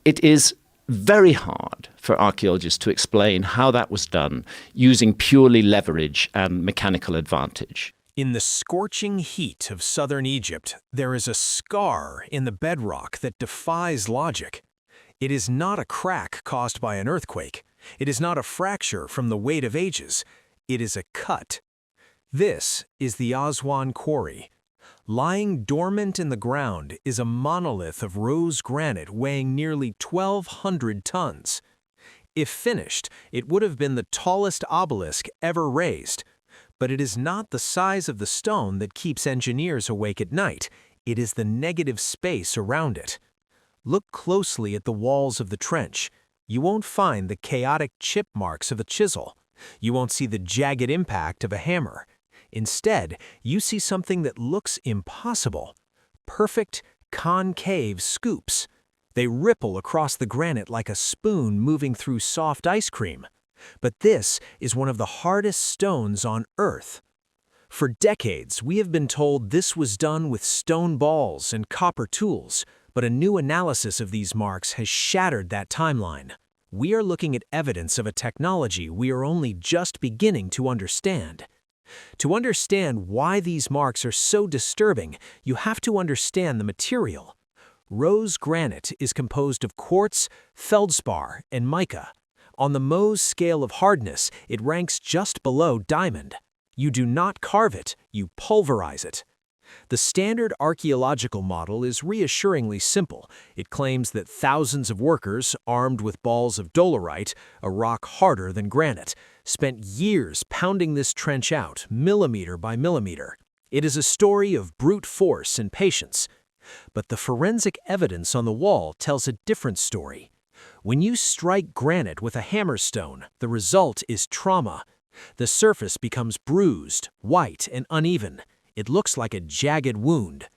It is very hard for archaeologists to explain how that was done using purely leverage and mechanical advantage. In the scorching heat of southern Egypt, there is a scar in the bedrock that defies logic. It is not a crack caused by an earthquake. It is not a fracture from the weight of ages. It is a cut. This is the Aswan quarry. Lying dormant in the ground is a monolith of rose granite weighing nearly 1,200 tons. If finished, it would have been the tallest obelisk ever raised. But it is not the size of the stone that keeps engineers awake at night. It is the negative space around it. Look closely at the walls of the trench. You won't find the chaotic chip marks of a chisel. You won't see the jagged impact of a hammer. Instead, you see something that looks impossible. Perfect, concave scoops. They ripple across the granite like a spoon moving through soft ice cream. But this is one of the hardest stones on Earth. For decades, we have been told this was done with stone balls and copper tools, but a new analysis of these marks has shattered that timeline. We are looking at evidence of a technology we are only just beginning to understand. To understand why these marks are so disturbing, you have to understand the material. Rose granite is composed of quartz, feldspar, and mica. On the Mohs scale of hardness, it ranks just below diamond. You do not carve it, you pulverize it. The standard archaeological model is reassuringly simple. It claims that thousands of workers, armed with balls of dolerite, a rock harder than granite, spent years pounding this trench out, millimeter by millimeter. It is a story of brute force and patience. But the forensic evidence on the wall tells a different story. When you strike granite with a hammerstone, the result is trauma. The surface becomes bruised, white, and uneven. It looks like a jagged wound.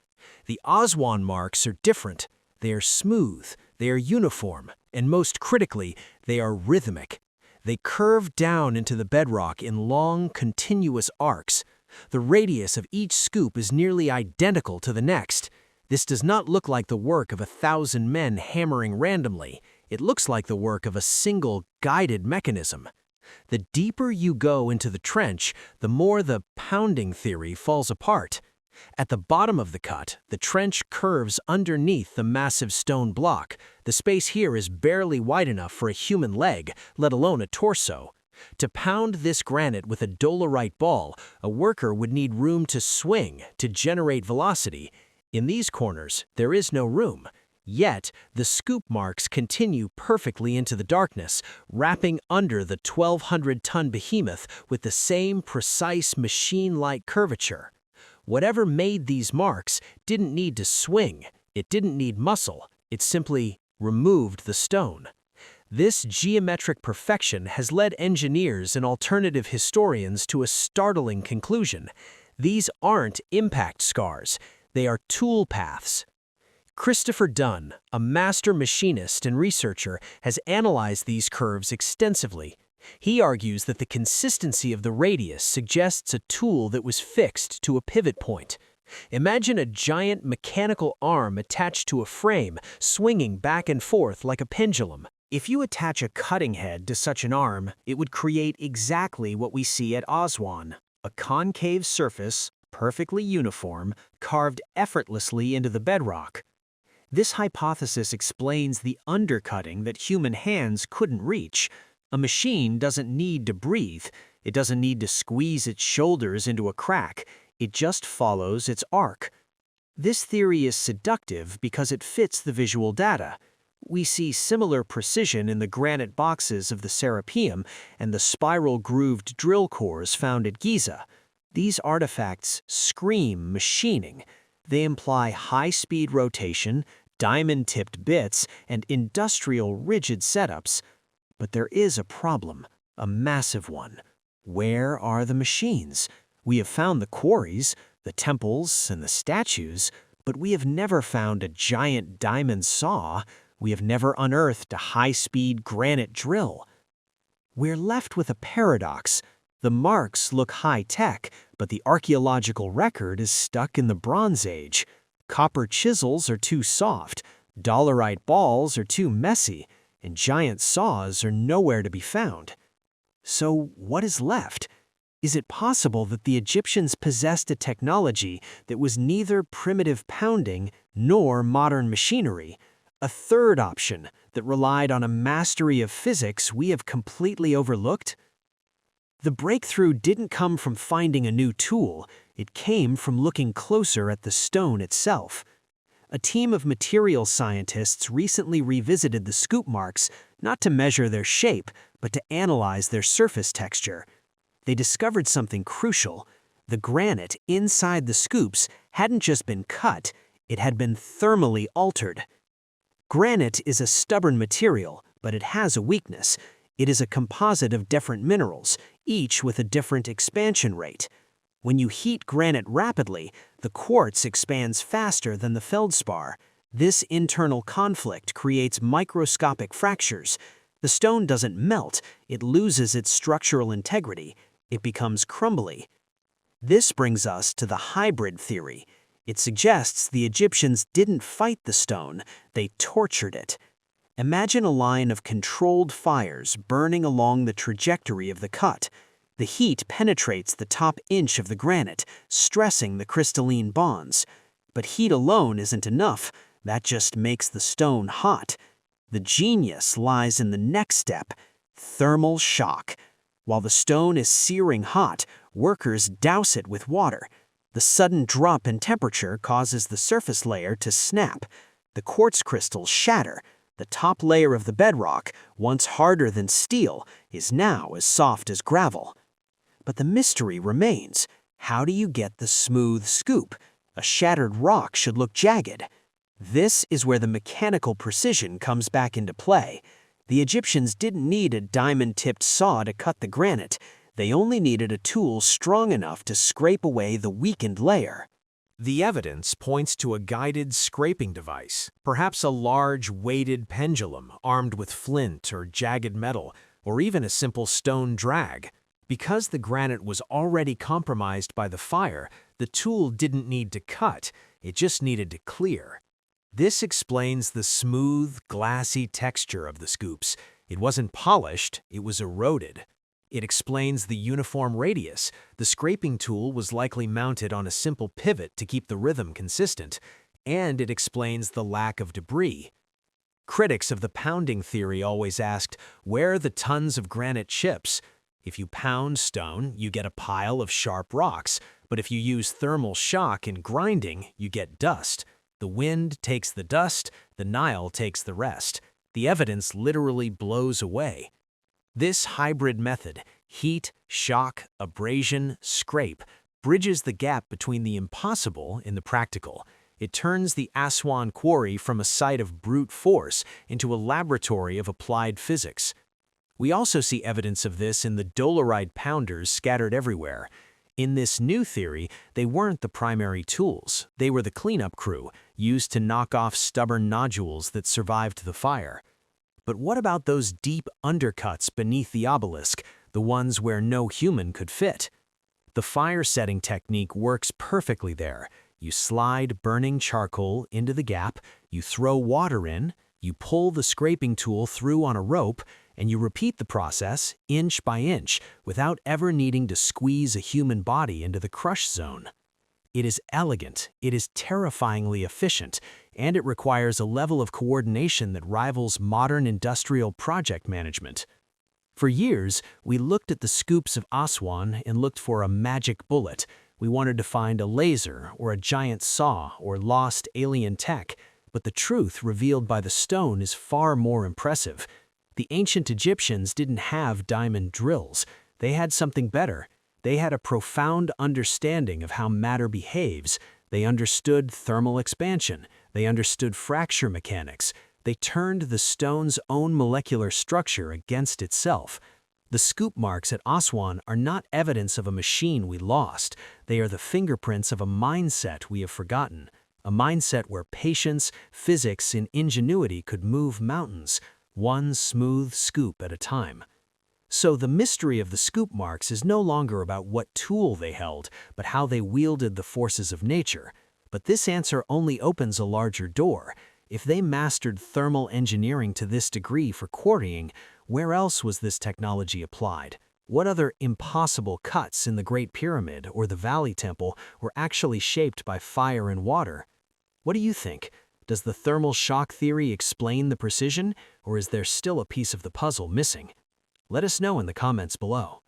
The Aswan marks are different. They are smooth, they are uniform, and most critically, they are rhythmic. They curve down into the bedrock in long, continuous arcs. The radius of each scoop is nearly identical to the next. This does not look like the work of 1,000 men hammering randomly. It looks like the work of a single, guided mechanism. The deeper you go into the trench, the more the pounding theory falls apart. At the bottom of the cut, the trench curves underneath the massive stone block. The space here is barely wide enough for a human leg, let alone a torso. To pound this granite with a dolerite ball, a worker would need room to swing, to generate velocity. In these corners, there is no room. Yet, the scoop marks continue perfectly into the darkness, wrapping under the 1,200-ton behemoth with the same precise machine-like curvature. Whatever made these marks didn't need to swing, it didn't need muscle, it simply removed the stone. This geometric perfection has led engineers and alternative historians to a startling conclusion. These aren't impact scars, they are tool paths. Christopher Dunn, a master machinist and researcher, has analyzed these curves extensively. He argues that the consistency of the radius suggests a tool that was fixed to a pivot point. Imagine a giant mechanical arm attached to a frame, swinging back and forth like a pendulum. If you attach a cutting head to such an arm, it would create exactly what we see at Aswan, a concave surface, perfectly uniform, carved effortlessly into the bedrock. This hypothesis explains the undercutting that human hands couldn't reach. A machine doesn't need to breathe. It doesn't need to squeeze its shoulders into a crack. It just follows its arc. This theory is seductive because it fits the visual data. We see similar precision in the granite boxes of the Serapeum and the spiral-grooved drill cores found at Giza. These artifacts scream machining. They imply high-speed rotation, diamond-tipped bits, and industrial rigid setups. But there is a problem, a massive one. Where are the machines? We have found the quarries, the temples, and the statues, but we have never found a giant diamond saw. We have never unearthed a high-speed granite drill. We're left with a paradox. The marks look high-tech, but the archaeological record is stuck in the Bronze Age. Copper chisels are too soft. Dolerite balls are too messy, and giant saws are nowhere to be found. So what is left? Is it possible that the Egyptians possessed a technology that was neither primitive pounding nor modern machinery? A third option that relied on a mastery of physics we have completely overlooked? The breakthrough didn't come from finding a new tool, it came from looking closer at the stone itself. A team of materials scientists recently revisited the scoop marks not to measure their shape, but to analyze their surface texture. They discovered something crucial. The granite inside the scoops hadn't just been cut, it had been thermally altered. Granite is a stubborn material, but it has a weakness. It is a composite of different minerals, each with a different expansion rate. When you heat granite rapidly, the quartz expands faster than the feldspar. This internal conflict creates microscopic fractures. The stone doesn't melt, it loses its structural integrity. It becomes crumbly. This brings us to the hybrid theory. It suggests the Egyptians didn't fight the stone, they tortured it. Imagine a line of controlled fires burning along the trajectory of the cut. The heat penetrates the top inch of the granite, stressing the crystalline bonds. But heat alone isn't enough, that just makes the stone hot. The genius lies in the next step, thermal shock. While the stone is searing hot, workers douse it with water. The sudden drop in temperature causes the surface layer to snap. The quartz crystals shatter. The top layer of the bedrock, once harder than steel, is now as soft as gravel. But the mystery remains. How do you get the smooth scoop? A shattered rock should look jagged. This is where the mechanical precision comes back into play. The Egyptians didn't need a diamond-tipped saw to cut the granite. They only needed a tool strong enough to scrape away the weakened layer. The evidence points to a guided scraping device, perhaps a large weighted pendulum armed with flint or jagged metal, or even a simple stone drag. Because the granite was already compromised by the fire, the tool didn't need to cut, it just needed to clear. This explains the smooth, glassy texture of the scoops. It wasn't polished, it was eroded. It explains the uniform radius. The scraping tool was likely mounted on a simple pivot to keep the rhythm consistent. And it explains the lack of debris. Critics of the pounding theory always asked, where are the tons of granite chips? If you pound stone, you get a pile of sharp rocks. But if you use thermal shock in grinding, you get dust. The wind takes the dust, the Nile takes the rest. The evidence literally blows away. This hybrid method, heat, shock, abrasion, scrape, bridges the gap between the impossible and the practical. It turns the Aswan quarry from a site of brute force into a laboratory of applied physics. We also see evidence of this in the dolerite pounders scattered everywhere. In this new theory, they weren't the primary tools. They were the cleanup crew, used to knock off stubborn nodules that survived the fire. But what about those deep undercuts beneath the obelisk, the ones where no human could fit? The fire-setting technique works perfectly there. You slide burning charcoal into the gap, you throw water in, you pull the scraping tool through on a rope, and you repeat the process inch by inch without ever needing to squeeze a human body into the crush zone. It is elegant, it is terrifyingly efficient, and it requires a level of coordination that rivals modern industrial project management. For years, we looked at the scoops of Aswan and looked for a magic bullet. We wanted to find a laser or a giant saw or lost alien tech, but the truth revealed by the stone is far more impressive. The ancient Egyptians didn't have diamond drills. They had something better. They had a profound understanding of how matter behaves. They understood thermal expansion. They understood fracture mechanics. They turned the stone's own molecular structure against itself. The scoop marks at Aswan are not evidence of a machine we lost. They are the fingerprints of a mindset we have forgotten. A mindset where patience, physics, and ingenuity could move mountains, one smooth scoop at a time. So the mystery of the scoop marks is no longer about what tool they held, but how they wielded the forces of nature. But this answer only opens a larger door. If they mastered thermal engineering to this degree for quarrying, where else was this technology applied? What other impossible cuts in the Great Pyramid or the Valley Temple were actually shaped by fire and water? What do you think? Does the thermal shock theory explain the precision, or is there still a piece of the puzzle missing? Let us know in the comments below.